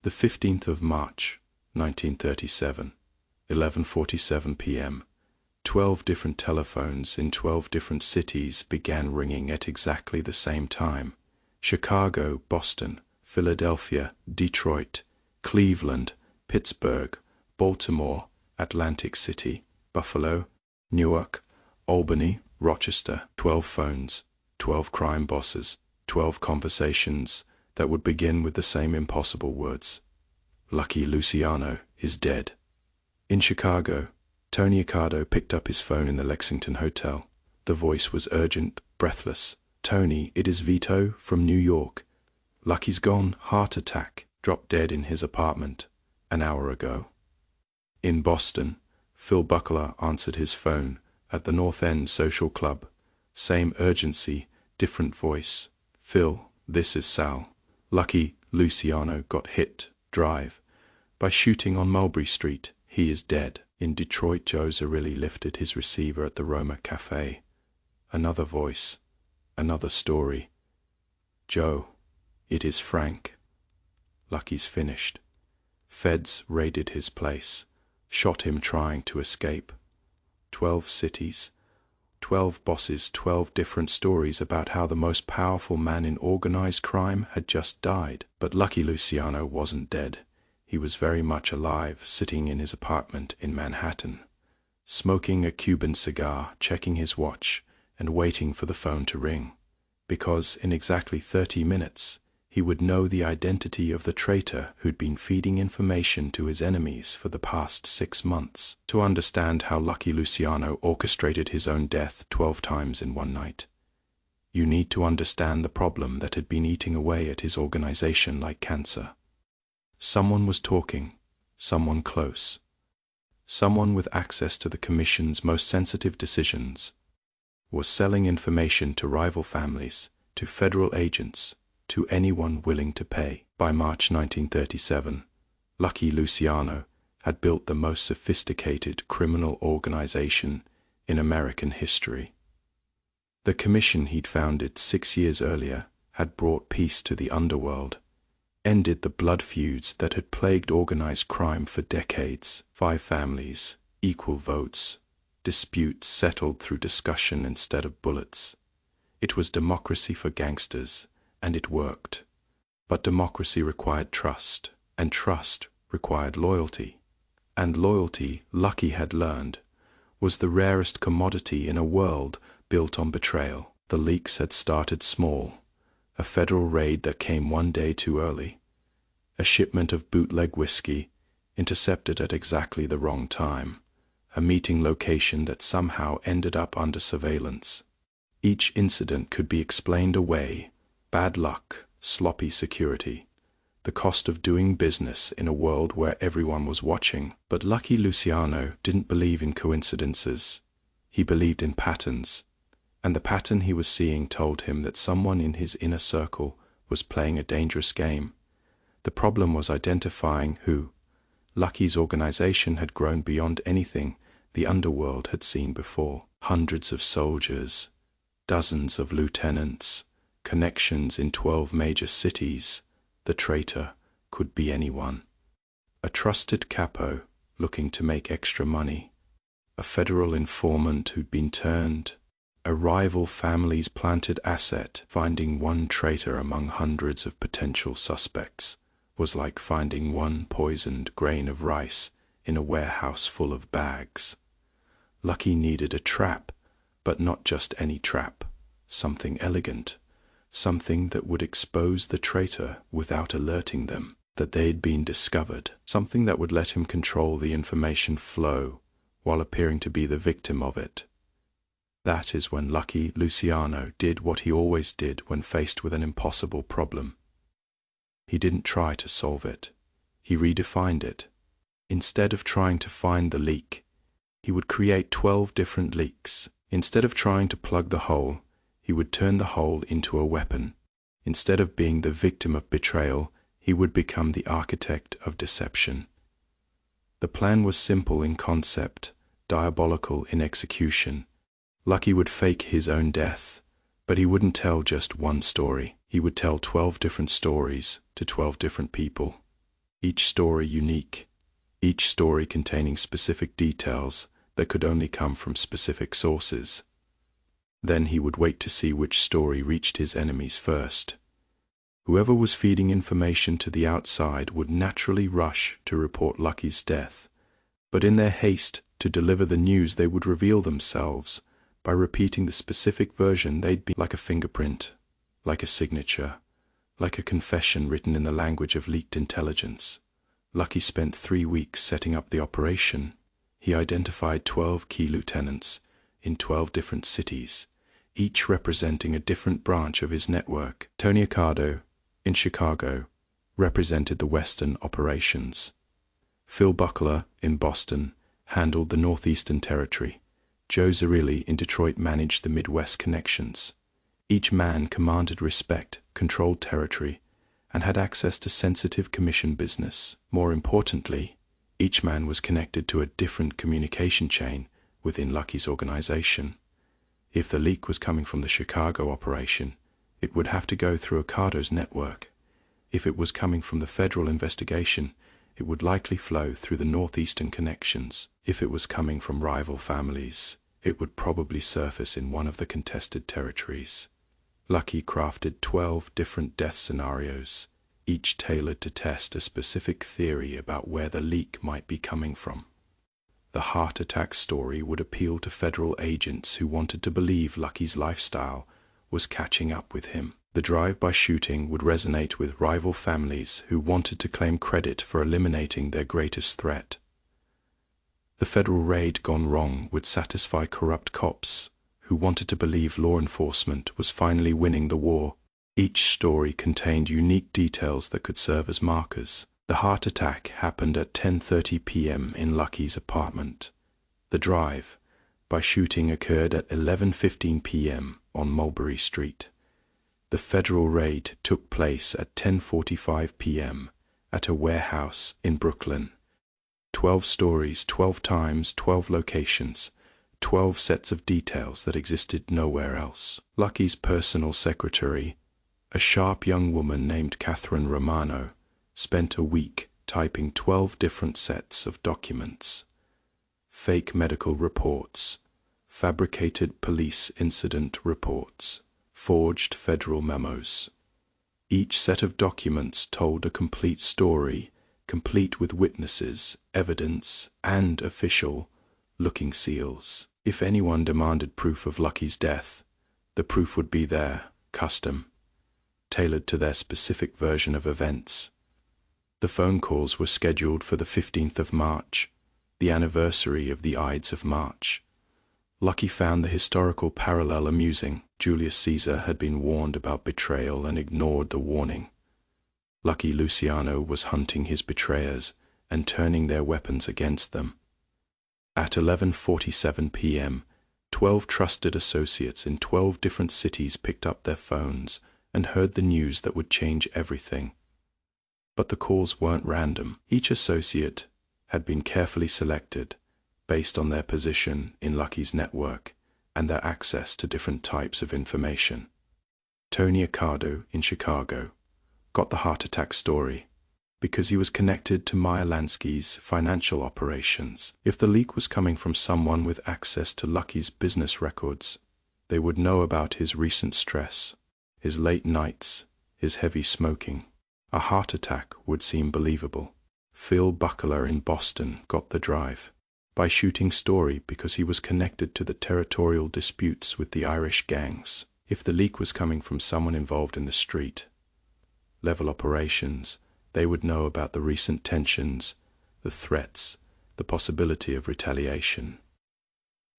The 15th of March, 1937, 11:47 p.m. 12 different telephones in 12 different cities began ringing at exactly the same time. Chicago, Boston, Philadelphia, Detroit, Cleveland, Pittsburgh, Baltimore, Atlantic City, Buffalo, Newark, Albany, Rochester. 12 phones, 12 crime bosses, 12 conversations that would begin with the same impossible words. Lucky Luciano is dead. In Chicago, Tony Accardo picked up his phone in the Lexington Hotel. The voice was urgent, breathless. "Tony, it is Vito from New York. Lucky's gone, heart attack, dropped dead in his apartment an hour ago." In Boston, Phil Buckler answered his phone at the North End Social Club. Same urgency, different voice. "Phil, this is Sal. Lucky Luciano got hit, drive, by shooting on Mulberry Street. He is dead." In Detroit, Joe Zerilli lifted his receiver at the Roma Cafe. Another voice, another story. "Joe, it is Frank. Lucky's finished. Feds raided his place, shot him trying to escape. 12 cities, 12 bosses, 12 different stories about how the most powerful man in organized crime had just died. But Lucky Luciano wasn't dead. He was very much alive, sitting in his apartment in Manhattan, smoking a Cuban cigar, checking his watch, and waiting for the phone to ring. Because in exactly 30 minutes, he would know the identity of the traitor who'd been feeding information to his enemies for the past 6 months. To understand how Lucky Luciano orchestrated his own death 12 times in one night, you need to understand the problem that had been eating away at his organization like cancer. Someone was talking, someone close, someone with access to the Commission's most sensitive decisions, was selling information to rival families, to federal agents, to anyone willing to pay. By March 1937, Lucky Luciano had built the most sophisticated criminal organization in American history. The commission he'd founded 6 years earlier had brought peace to the underworld, ended the blood feuds that had plagued organized crime for decades. 5 families, equal votes, disputes settled through discussion instead of bullets. It was democracy for gangsters, and it worked. But democracy required trust, and trust required loyalty. And loyalty, Lucky had learned, was the rarest commodity in a world built on betrayal. The leaks had started small. A federal raid that came one day too early. A shipment of bootleg whiskey, intercepted at exactly the wrong time. A meeting location that somehow ended up under surveillance. Each incident could be explained away. Bad luck, sloppy security, the cost of doing business in a world where everyone was watching. But Lucky Luciano didn't believe in coincidences. He believed in patterns. And the pattern he was seeing told him that someone in his inner circle was playing a dangerous game. The problem was identifying who. Lucky's organization had grown beyond anything the underworld had seen before. Hundreds of soldiers, dozens of lieutenants, connections in 12 major cities. The traitor could be anyone. A trusted capo looking to make extra money. A federal informant who'd been turned. A rival family's planted asset. Finding one traitor among hundreds of potential suspects was like finding one poisoned grain of rice in a warehouse full of bags. Lucky needed a trap, but not just any trap. Something elegant. Something that would expose the traitor without alerting them that they'd been discovered. Something that would let him control the information flow while appearing to be the victim of it. That is when Lucky Luciano did what he always did when faced with an impossible problem. He didn't try to solve it. He redefined it. Instead of trying to find the leak, he would create 12 different leaks. Instead of trying to plug the hole, he would turn the hole into a weapon. Instead of being the victim of betrayal, he would become the architect of deception. The plan was simple in concept, diabolical in execution. Lucky would fake his own death, but he wouldn't tell just one story. He would tell 12 different stories to 12 different people. each story unique, each story containing specific details that could only come from specific sources. Then he would wait to see which story reached his enemies first. Whoever was feeding information to the outside would naturally rush to report Lucky's death, but in their haste to deliver the news they would reveal themselves by repeating the specific version they'd be, like a fingerprint, like a signature, like a confession written in the language of leaked intelligence. Lucky spent 3 weeks setting up the operation. He identified 12 key lieutenants in 12 different cities, each representing a different branch of his network. Tony Accardo, in Chicago, represented the Western operations. Phil Buckler, in Boston, handled the Northeastern Territory. Joe Zerilli, in Detroit, managed the Midwest connections. Each man commanded respect, controlled territory, and had access to sensitive commission business. More importantly, each man was connected to a different communication chain within Lucky's organization. If the leak was coming from the Chicago operation, it would have to go through Accardo's network. If it was coming from the federal investigation, it would likely flow through the Northeastern connections. If it was coming from rival families, it would probably surface in one of the contested territories. Lucky crafted 12 different death scenarios, each tailored to test a specific theory about where the leak might be coming from. The heart attack story would appeal to federal agents who wanted to believe Lucky's lifestyle was catching up with him. The drive-by shooting would resonate with rival families who wanted to claim credit for eliminating their greatest threat. The federal raid gone wrong would satisfy corrupt cops who wanted to believe law enforcement was finally winning the war. Each story contained unique details that could serve as markers. The heart attack happened at 10:30 p.m. in Lucky's apartment. The drive-by shooting occurred at 11:15 p.m. on Mulberry Street. The federal raid took place at 10:45 p.m. at a warehouse in Brooklyn. 12 stories, 12 times, 12 locations, 12 sets of details that existed nowhere else. Lucky's personal secretary, a sharp young woman named Catherine Romano, spent a week typing 12 different sets of documents. Fake medical reports, fabricated police incident reports, forged federal memos. Each set of documents told a complete story, complete with witnesses, evidence, and official-looking seals. If anyone demanded proof of Lucky's death, the proof would be there, custom, tailored to their specific version of events. The phone calls were scheduled for the 15th of March, the anniversary of the Ides of March. Lucky found the historical parallel amusing. Julius Caesar had been warned about betrayal and ignored the warning. Lucky Luciano was hunting his betrayers and turning their weapons against them. At 11:47 p.m., 12 trusted associates in 12 different cities picked up their phones and heard the news that would change everything. But the calls weren't random. Each associate had been carefully selected based on their position in Lucky's network and their access to different types of information. Tony Accardo in Chicago got the heart attack story because he was connected to Meyer Lansky's financial operations. If the leak was coming from someone with access to Lucky's business records, they would know about his recent stress, his late nights, his heavy smoking. A heart attack would seem believable. Phil Buckler in Boston got the drive-by shooting story because he was connected to the territorial disputes with the Irish gangs. If the leak was coming from someone involved in the street-level operations, they would know about the recent tensions, the threats, the possibility of retaliation.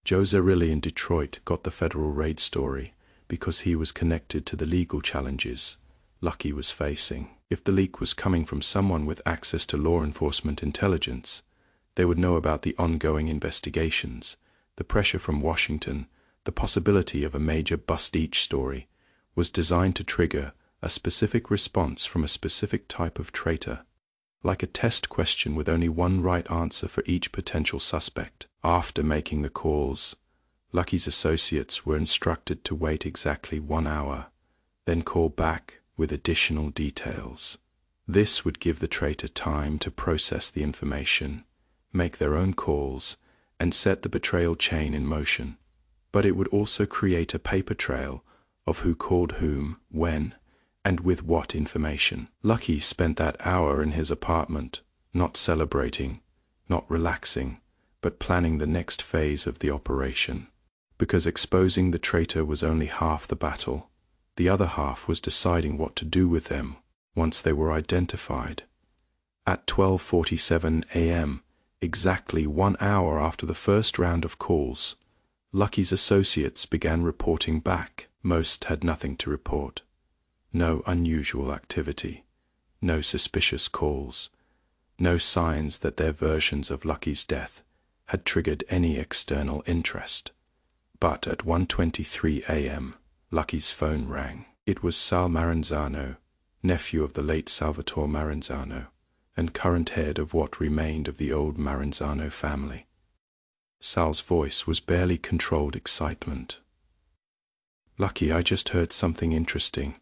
Joe Zerilli in Detroit got the federal raid story because he was connected to the legal challenges Lucky was facing. If the leak was coming from someone with access to law enforcement intelligence, they would know about the ongoing investigations, the pressure from Washington, the possibility of a major bust. Each story was designed to trigger a specific response from a specific type of traitor, like a test question with only one right answer for each potential suspect. After making the calls, Lucky's associates were instructed to wait exactly 1 hour, then call back with additional details. This would give the traitor time to process the information, make their own calls, and set the betrayal chain in motion. But it would also create a paper trail of who called whom, when, and with what information. Lucky spent that hour in his apartment, not celebrating, not relaxing, but planning the next phase of the operation. Because exposing the traitor was only half the battle, the other half was deciding what to do with them once they were identified. At 12:47 a.m., exactly 1 hour after the first round of calls, Lucky's associates began reporting back. Most had nothing to report. No unusual activity, no suspicious calls, no signs that their versions of Lucky's death had triggered any external interest. But at 1:23 a.m., Lucky's phone rang. It was Sal Maranzano, nephew of the late Salvatore Maranzano, and current head of what remained of the old Maranzano family. Sal's voice was barely controlled excitement. "Lucky, I just heard something interesting.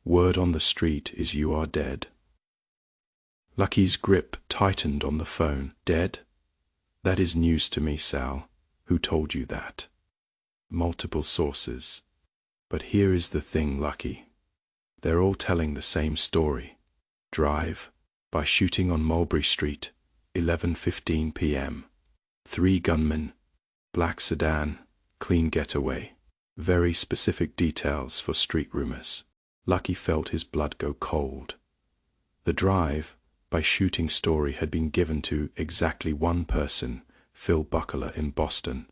Word on the street is you are dead." Lucky's grip tightened on the phone. "Dead? That is news to me, Sal. Who told you that?" "Multiple sources. But here is the thing, Lucky. They're all telling the same story. Drive, by shooting on Mulberry Street, 11:15 p.m. 3 gunmen, black sedan, clean getaway. Very specific details for street rumors." Lucky felt his blood go cold. The drive, by shooting story had been given to exactly one person, Phil Buckler in Boston,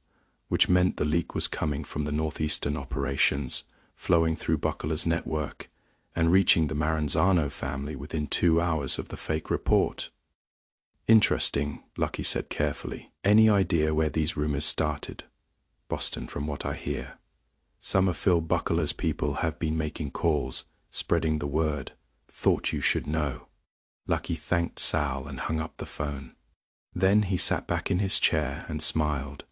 which meant the leak was coming from the northeastern operations, flowing through Buckler's network, and reaching the Maranzano family within 2 hours of the fake report. "Interesting," Lucky said carefully. "Any idea where these rumors started?" "Boston, from what I hear. Some of Phil Buckler's people have been making calls, spreading the word. Thought you should know." Lucky thanked Sal and hung up the phone. Then he sat back in his chair and smiled.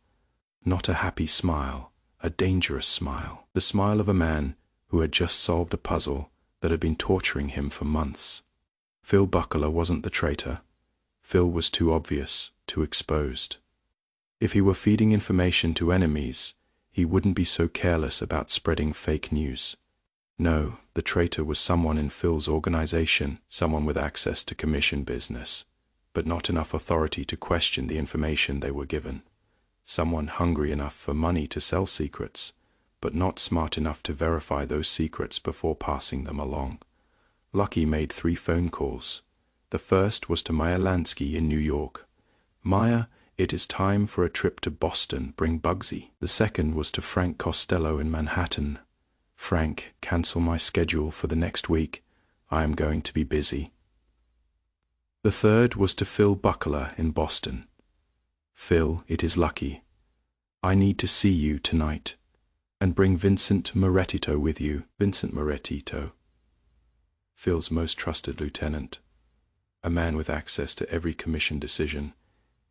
Not a happy smile, a dangerous smile. The smile of a man who had just solved a puzzle that had been torturing him for months. Phil Buckler wasn't the traitor. Phil was too obvious, too exposed. If he were feeding information to enemies, he wouldn't be so careless about spreading fake news. No, the traitor was someone in Phil's organization, someone with access to commission business, but not enough authority to question the information they were given. Someone hungry enough for money to sell secrets, but not smart enough to verify those secrets before passing them along. Lucky made 3 phone calls. The first was to Maya Lansky in New York. "Maya, it is time for a trip to Boston, bring Bugsy." The second was to Frank Costello in Manhattan. "Frank, cancel my schedule for the next week. I am going to be busy." The third was to Phil Buckler in Boston. "Phil, it is Lucky. I need to see you tonight. And bring Vincent Morettito with you." Vincent Morettito, Phil's most trusted lieutenant. A man with access to every commission decision,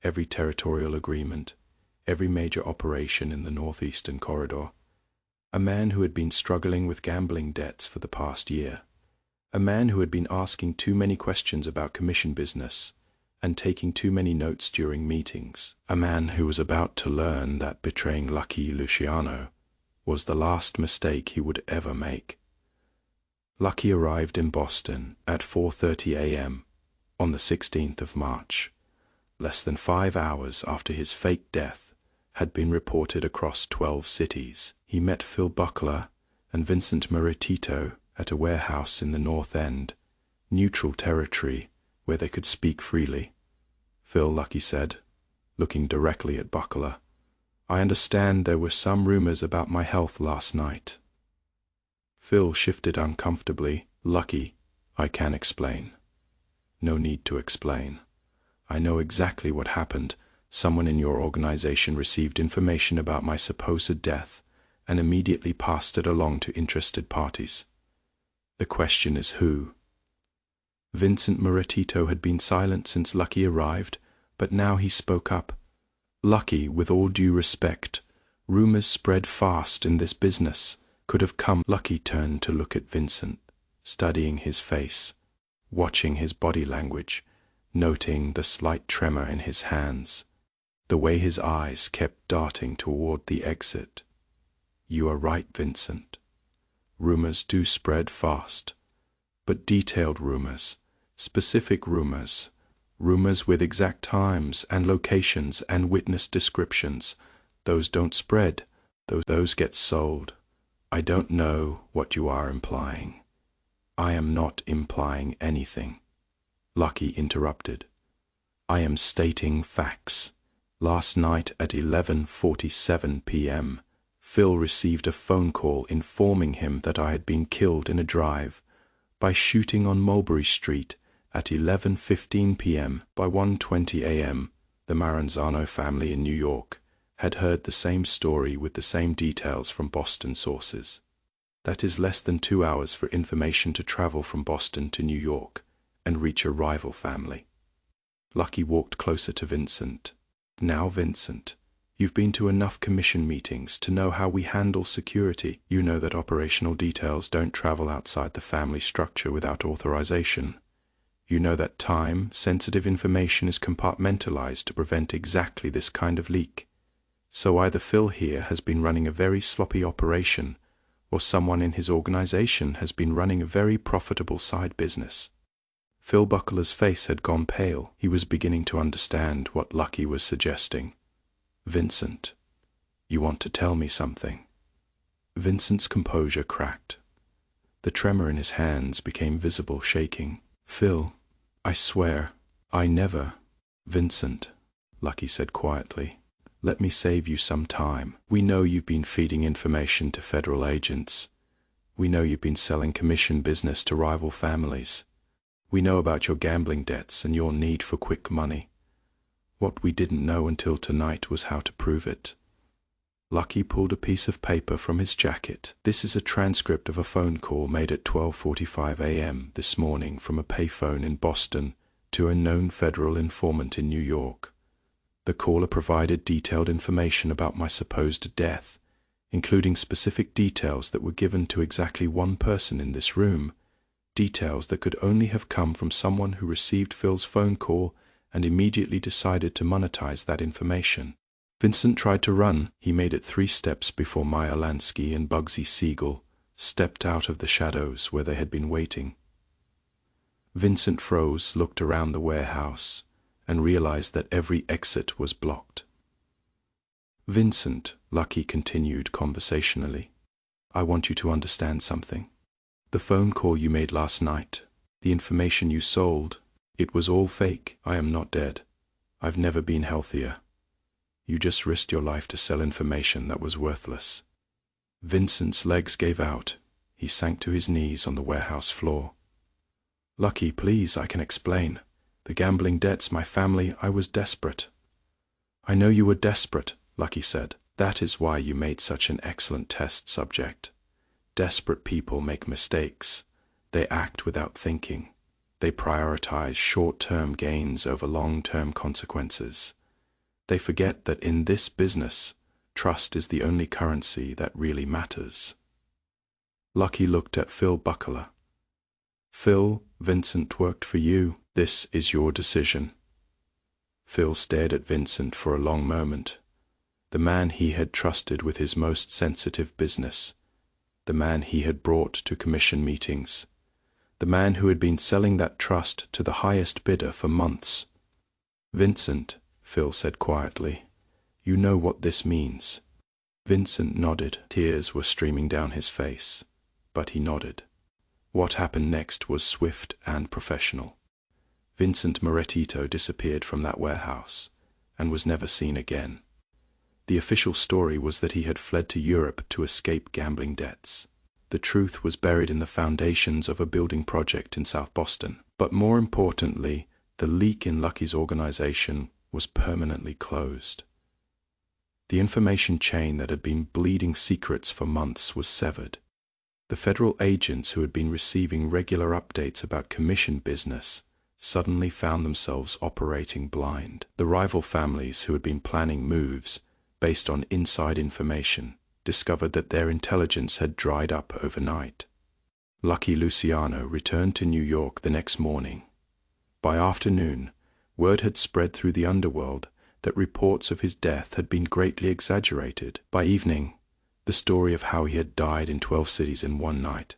every territorial agreement, every major operation in the northeastern corridor. A man who had been struggling with gambling debts for the past year. A man who had been asking too many questions about commission business and taking too many notes during meetings. A man who was about to learn that betraying Lucky Luciano was the last mistake he would ever make. Lucky arrived in Boston at 4:30 a.m. on the 16th of March, less than 5 hours after his fake death had been reported across 12 cities. He met Phil Buckler and Vincent Morettito at a warehouse in the North End, neutral territory where they could speak freely. "Phil," Lucky said, looking directly at Buckler, "I understand there were some rumors about my health last night." Phil shifted uncomfortably. "Lucky, I can explain." "No need to explain. I know exactly what happened. Someone in your organization received information about my supposed death and immediately passed it along to interested parties. The question is who?" Vincent Morettito had been silent since Lucky arrived, but now he spoke up. "Lucky, with all due respect, rumors spread fast in this business. Could have come." Lucky turned to look at Vincent, studying his face. watching his body language, noting the slight tremor in his hands, the way his eyes kept darting toward the exit. You are right, Vincent. Rumors do spread fast, but detailed rumors, specific rumors, rumors with exact times and locations and witness descriptions, those don't spread, those get sold. I don't know what you are implying. I am not implying anything. Lucky interrupted. I am stating facts. Last night at 11:47 p.m., Phil received a phone call informing him that I had been killed in a drive by shooting on Mulberry Street at 11:15 p.m. By 1:20 a.m., the Maranzano family in New York had heard the same story with the same details from Boston sources. That is less than 2 hours for information to travel from Boston to New York and reach a rival family. Lucky walked closer to Vincent. Now, Vincent, you've been to enough commission meetings to know how we handle security. You know that operational details don't travel outside the family structure without authorization. You know that time-sensitive information is compartmentalized to prevent exactly this kind of leak. So either Phil here has been running a very sloppy operation, or someone in his organization has been running a very profitable side business. Phil Buckler's face had gone pale. He was beginning to understand what Lucky was suggesting. Vincent, you want to tell me something? Vincent's composure cracked. The tremor in his hands became visible, shaking. Phil, I swear, I never. Vincent, Lucky said quietly, let me save you some time. We know you've been feeding information to federal agents. We know you've been selling commission business to rival families. We know about your gambling debts and your need for quick money. What we didn't know until tonight was how to prove it. Lucky pulled a piece of paper from his jacket. This is a transcript of a phone call made at 12:45 a.m. this morning from a payphone in Boston to a known federal informant in New York. The caller provided detailed information about my supposed death, including specific details that were given to exactly one person in this room, details that could only have come from someone who received Phil's phone call and immediately decided to monetize that information. Vincent tried to run. He made it 3 steps before Maya Lansky and Bugsy Siegel stepped out of the shadows where they had been waiting. Vincent froze, looked around the warehouse, and realized that every exit was blocked. Vincent, Lucky continued conversationally, I want you to understand something. The phone call you made last night, the information you sold, it was all fake. I am not dead. I've never been healthier. You just risked your life to sell information that was worthless. Vincent's legs gave out. He sank to his knees on the warehouse floor. Lucky, please, I can explain. The gambling debts, my family, I was desperate. I know you were desperate, Lucky said. That is why you made such an excellent test subject. Desperate people make mistakes. They act without thinking. They prioritize short-term gains over long-term consequences. They forget that in this business, trust is the only currency that really matters. Lucky looked at Phil Buckler. Phil, Vincent worked for you. This is your decision. Phil stared at Vincent for a long moment. The man he had trusted with his most sensitive business. The man he had brought to commission meetings. The man who had been selling that trust to the highest bidder for months. Vincent, Phil said quietly, you know what this means. Vincent nodded. Tears were streaming down his face, but he nodded. What happened next was swift and professional. Vincent Moretito disappeared from that warehouse and was never seen again. The official story was that he had fled to Europe to escape gambling debts. The truth was buried in the foundations of a building project in South Boston. But more importantly, the leak in Lucky's organization was permanently closed. The information chain that had been bleeding secrets for months was severed. The federal agents who had been receiving regular updates about commission business suddenly found themselves operating blind. The rival families who had been planning moves based on inside information discovered that their intelligence had dried up overnight. Lucky Luciano returned to New York the next morning. By afternoon, word had spread through the underworld that reports of his death had been greatly exaggerated. By evening, the story of how he had died in 12 cities in one night,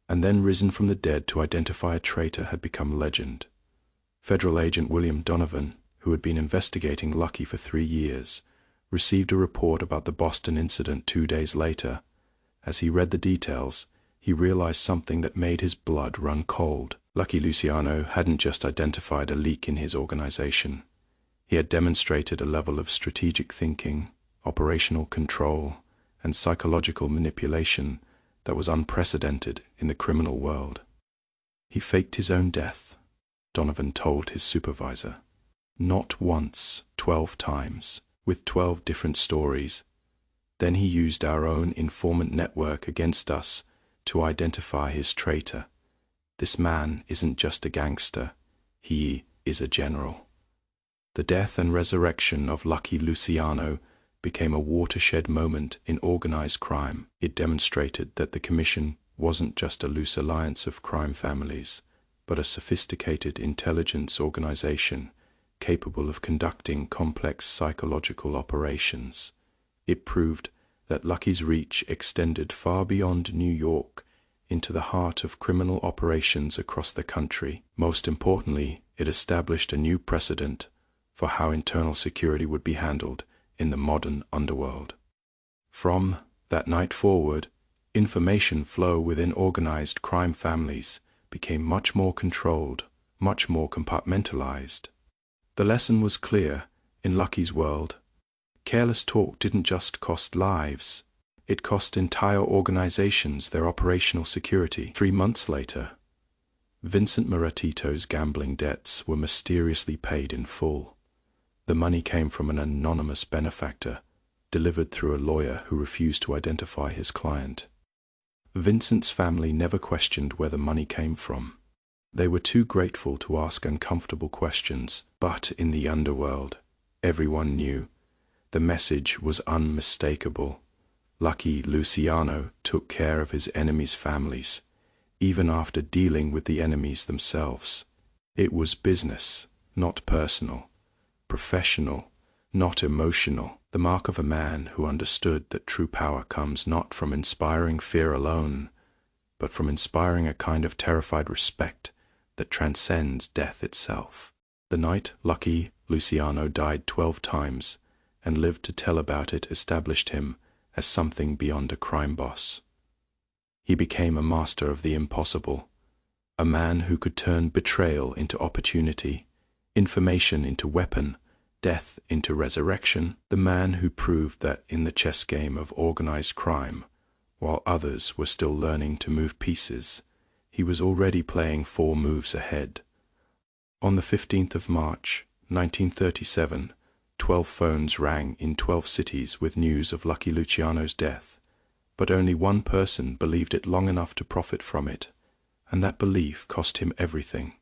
and then risen from the dead to identify a traitor, had become legend. Federal agent William Donovan, who had been investigating Lucky for 3 years, received a report about the Boston incident 2 days later. As he read the details, he realized something that made his blood run cold. Lucky Luciano hadn't just identified a leak in his organization. He had demonstrated a level of strategic thinking, operational control, and psychological manipulation that was unprecedented in the criminal world. He faked his own death, Donovan told his supervisor. Not once, 12 times, with 12 different stories. Then he used our own informant network against us to identify his traitor. This man isn't just a gangster, he is a general. The death and resurrection of Lucky Luciano became a watershed moment in organized crime. It demonstrated that the Commission wasn't just a loose alliance of crime families, but a sophisticated intelligence organization capable of conducting complex psychological operations. It proved that Lucky's reach extended far beyond New York into the heart of criminal operations across the country. Most importantly, it established a new precedent for how internal security would be handled in the modern underworld. From that night forward, information flow within organized crime families became much more controlled, much more compartmentalized. The lesson was clear in Lucky's world. Careless talk didn't just cost lives, it cost entire organizations their operational security. 3 months later, Vincent Maratito's gambling debts were mysteriously paid in full. The money came from an anonymous benefactor, delivered through a lawyer who refused to identify his client. Vincent's family never questioned where the money came from. They were too grateful to ask uncomfortable questions, but in the underworld, everyone knew. The message was unmistakable. Lucky Luciano took care of his enemies' families, even after dealing with the enemies themselves. It was business, not personal. Professional, not emotional. The mark of a man who understood that true power comes not from inspiring fear alone, but from inspiring a kind of terrified respect that transcends death itself. The night Lucky Luciano died 12 times and lived to tell about it established him as something beyond a crime boss. He became a master of the impossible, a man who could turn betrayal into opportunity, information into weapon, death into resurrection, the man who proved that in the chess game of organized crime, while others were still learning to move pieces, he was already playing 4 moves ahead. On the 15th of March, 1937, 12 phones rang in 12 cities with news of Lucky Luciano's death, but only one person believed it long enough to profit from it, and that belief cost him everything.